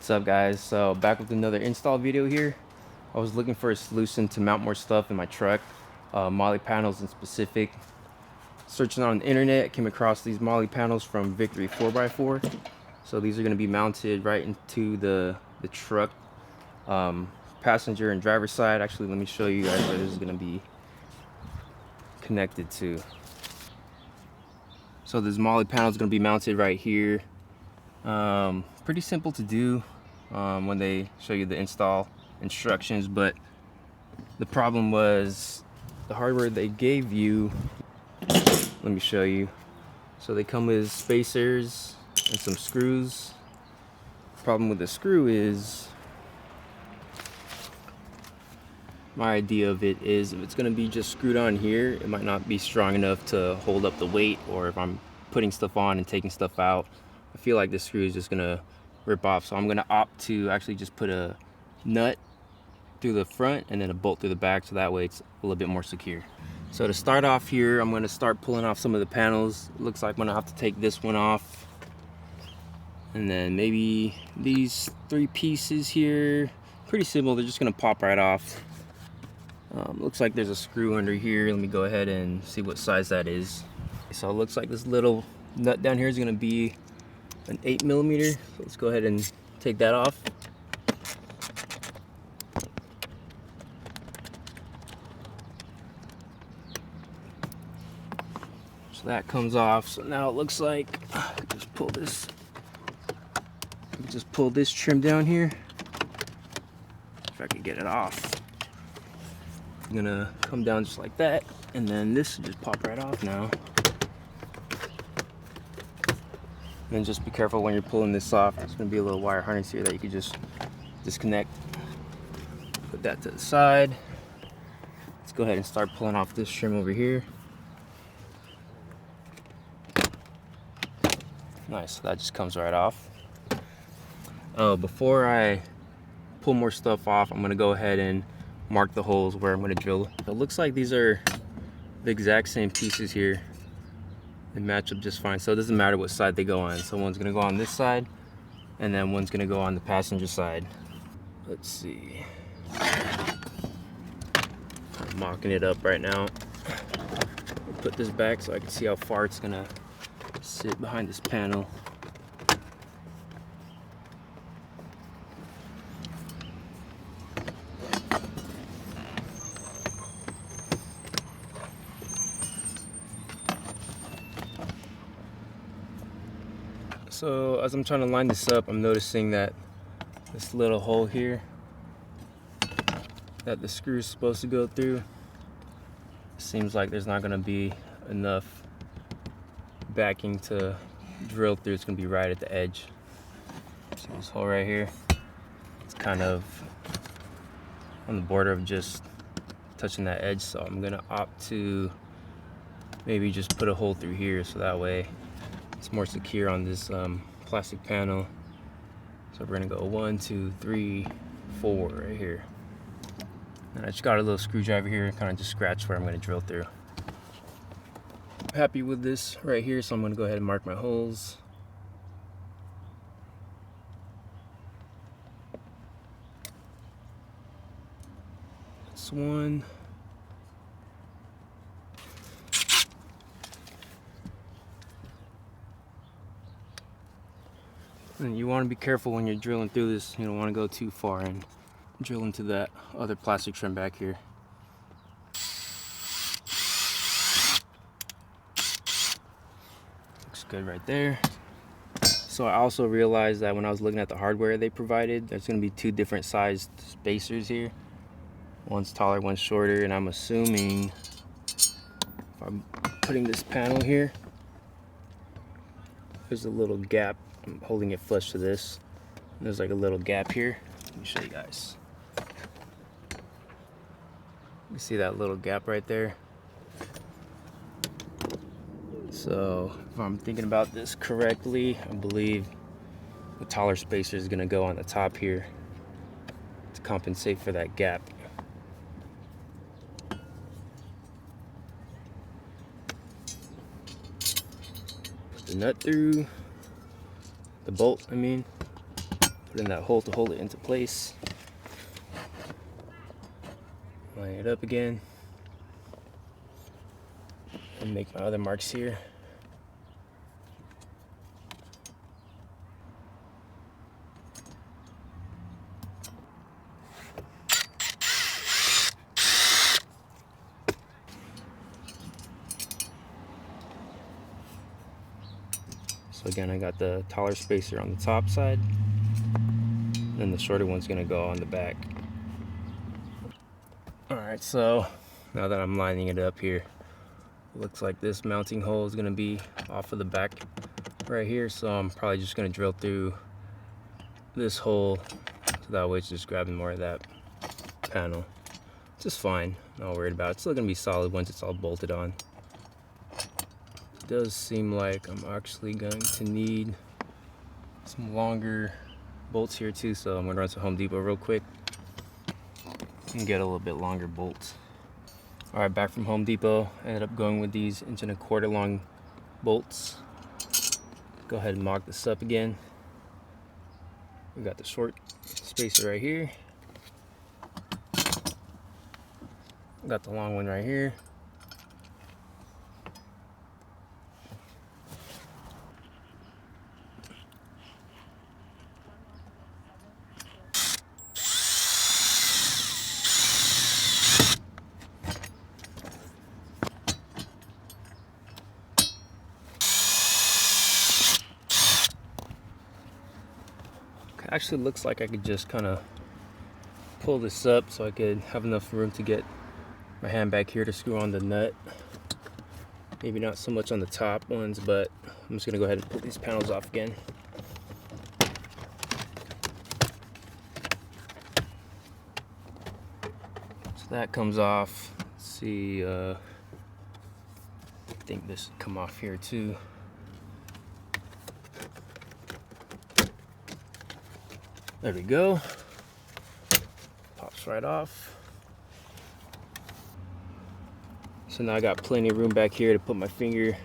What's up, guys? So back with another install video here. I was looking for a solution to mount more stuff in my truck, Molle panels in specific. Searching on the internet, I came across these Molle panels from Victory 4x4. So these are going to be mounted right into the truck, passenger and driver side. Actually, let me show you guys where this is going to be connected to. So this Molle panel is going to be mounted right here. Pretty simple to do when they show you the install instructions, but the problem was the hardware they gave you. Let me show you. So they come with spacers and some screws. The problem with the screw is, my idea of it is, if it's going to be just screwed on here, it might not be strong enough to hold up the weight, or if I'm putting stuff on and taking stuff out, I feel like this screw is just gonna rip off. So I'm gonna opt to actually just put a nut through the front and then a bolt through the back, so that way it's a little bit more secure. So to start off here, I'm gonna start pulling off some of the panels. It looks like I'm gonna have to take this one off, and then maybe these 3 pieces here. Pretty simple, they're just gonna pop right off. Looks like there's a screw under here. Let me go ahead and see what size that is. So it looks like this little nut down here is gonna be an 8mm. So let's go ahead and take that off. So that comes off. So now it looks like just pull this trim down here. If I could get it off. I'm gonna come down just like that, and then this will just pop right off now. And then just be careful when you're pulling this off. There's going to be a little wire harness here that you could just disconnect. Put that to the side. Let's go ahead and start pulling off this trim over here. Nice, that just comes right off. Oh, before I pull more stuff off, I'm going to go ahead and mark the holes where I'm going to drill. It looks like these are the exact same pieces here. They match up just fine, so it doesn't matter what side they go on. So one's gonna go on this side, and then one's gonna go on the passenger side. Let's see. I'm mocking it up right now. Put this back so I can see how far it's gonna sit behind this panel. So as I'm trying to line this up, I'm noticing that this little hole here that the screw is supposed to go through, seems like there's not going to be enough backing to drill through. It's going to be right at the edge. See this hole right here? It's kind of on the border of just touching that edge, so I'm going to opt to maybe just put a hole through here, so that way it's more secure on this plastic panel. So we're gonna go 1, 2, 3, 4 right here. And I just got a little screwdriver here, kind of just scratch where I'm gonna drill through. I'm happy with this right here, so I'm gonna go ahead and mark my holes. This one. And you want to be careful when you're drilling through this. You don't want to go too far and drill into that other plastic trim back here. Looks good right there. So I also realized that when I was looking at the hardware they provided, there's going to be 2 different sized spacers here. One's taller, one's shorter, and I'm assuming if I'm putting this panel here, there's a little gap. I'm holding it flush to this. There's like a little gap here. Let me show you guys. You see that little gap right there? So if I'm thinking about this correctly, I believe the taller spacer is gonna go on the top here to compensate for that gap. Put the nut through, the bolt, I mean. Put in that hole to hold it into place. Line it up again. And make my other marks here. So again, I got the taller spacer on the top side, and the shorter one's gonna go on the back. Alright, so now that I'm lining it up here, it looks like this mounting hole is gonna be off of the back right here, so I'm probably just gonna drill through this hole, so that way it's just grabbing more of that panel. It's just fine, not worried about it. It's still gonna be solid once it's all bolted on. It does seem like I'm actually going to need some longer bolts here too, so I'm gonna run to Home Depot real quick and get a little bit longer bolts. Alright, back from Home Depot. I ended up going with these 1.25 inch long bolts. Go ahead and mock this up again. We got the short spacer right here. Got the long one right here. Actually looks like I could just kind of pull this up so I could have enough room to get my hand back here to screw on the nut. Maybe not so much on the top ones, but I'm just gonna go ahead and pull these panels off again. So that comes off. Let's see, I think this would come off here too. There we go. Pops right off. So now I got plenty of room back here to put my finger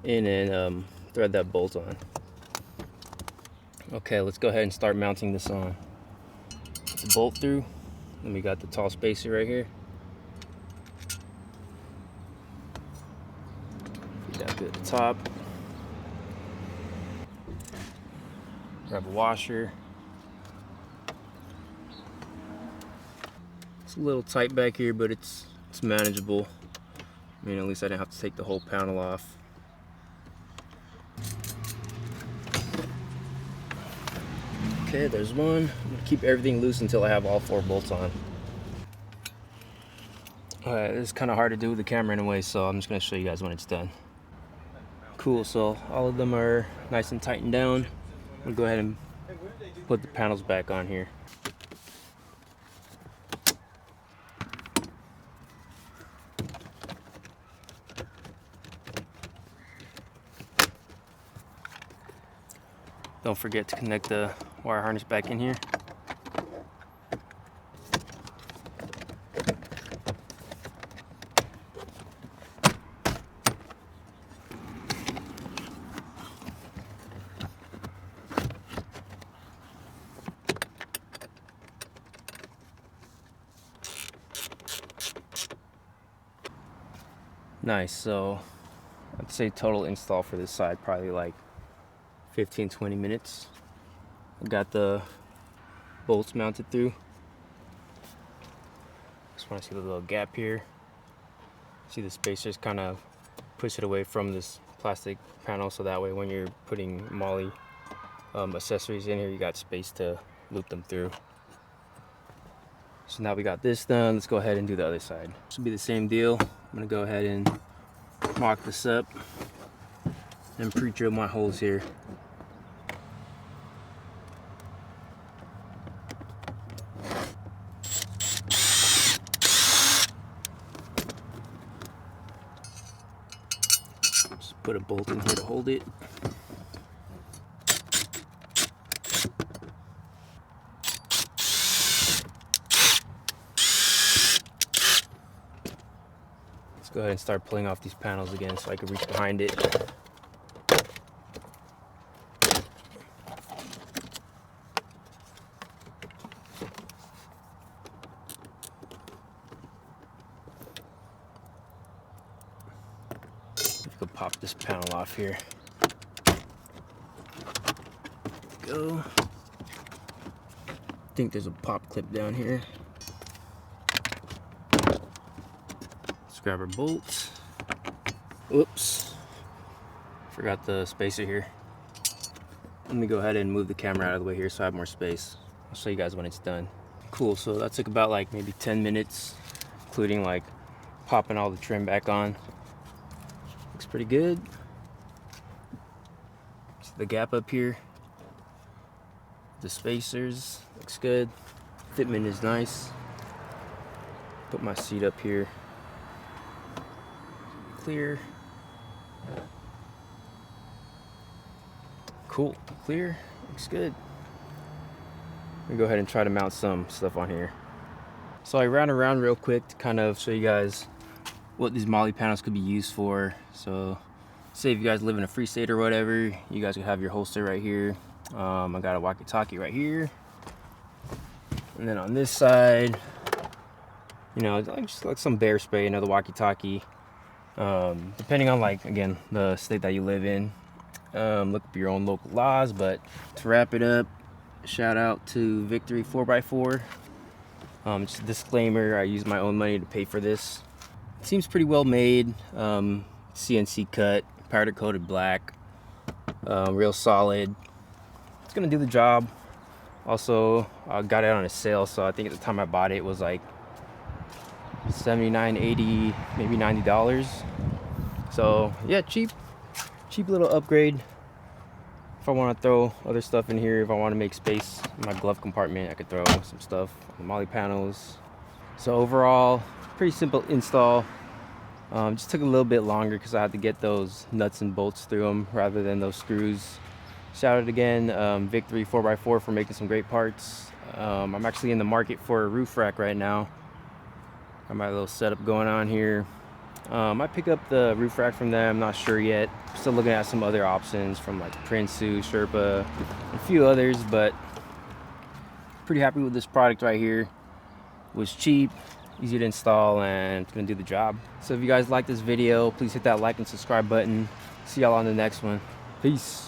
in and thread that bolt on. Okay, let's go ahead and start mounting this on. Put the bolt through, and we got the tall spacer right here. Feed that bit at the top. Grab a washer. It's a little tight back here, but it's manageable. I mean, at least I didn't have to take the whole panel off. Okay, there's one. I'm gonna keep everything loose until I have all 4 bolts on. Alright, this is kind of hard to do with the camera anyway, so I'm just gonna show you guys when it's done. Cool, so all of them are nice and tightened down. We'll go ahead and put the panels back on here. Don't forget to connect the wire harness back in here. Nice, so I'd say total install for this side probably like 15-20 minutes. I got the bolts mounted through. Just want to see the little gap here. See the spacers kind of push it away from this plastic panel, so that way when you're putting Molle accessories in here, you got space to loop them through. So now we got this done, let's go ahead and do the other side. This will be the same deal. I'm gonna go ahead and mock this up and pre-drill my holes here. Just put a bolt in here to hold it. Go ahead and start pulling off these panels again so I can reach behind it. pop this panel off here. Go. I think there's a pop clip down here. Let's grab our bolts. Whoops. Forgot the spacer here. Let me go ahead and move the camera out of the way here so I have more space. I'll show you guys when it's done. Cool, so that took about like maybe 10 minutes, including like popping all the trim back on. Looks pretty good. See the gap up here. The spacers, looks good. Fitment is nice. Put my seat up here. Clear. Cool, clear, looks good. Let me go ahead and try to mount some stuff on here. So I ran around real quick to kind of show you guys what these Molle panels could be used for. So say if you guys live in a free state or whatever, you guys could have your holster right here. I got a walkie-talkie right here. And then on this side, you know, just like some bear spray, another walkie-talkie. Depending on, like, again, the state that you live in. Look up your own local laws, but to wrap it up, shout out to Victory 4x4. Just a disclaimer, I used my own money to pay for this. It seems pretty well made. CNC cut, powder coated black, real solid. It's gonna do the job. Also, I got it on a sale, so I think at the time I bought it, it was like $79, $80, maybe $90. So yeah, cheap little upgrade. If I want to throw other stuff in here, if I want to make space in my glove compartment, I could throw some stuff on the Molle panels. So overall, pretty simple install. Just took a little bit longer because I had to get those nuts and bolts through them rather than those screws. Shout out again, Victory 4x4 for making some great parts. I'm actually in the market for a roof rack right now. Got my little setup going on here. I pick up the roof rack from them, not sure yet. Still looking at some other options from like Prinsu, Sherpa, and a few others, but pretty happy with this product right here. It was cheap, easy to install, and it's gonna do the job. So if you guys like this video, please hit that like and subscribe button. See y'all on the next one. Peace.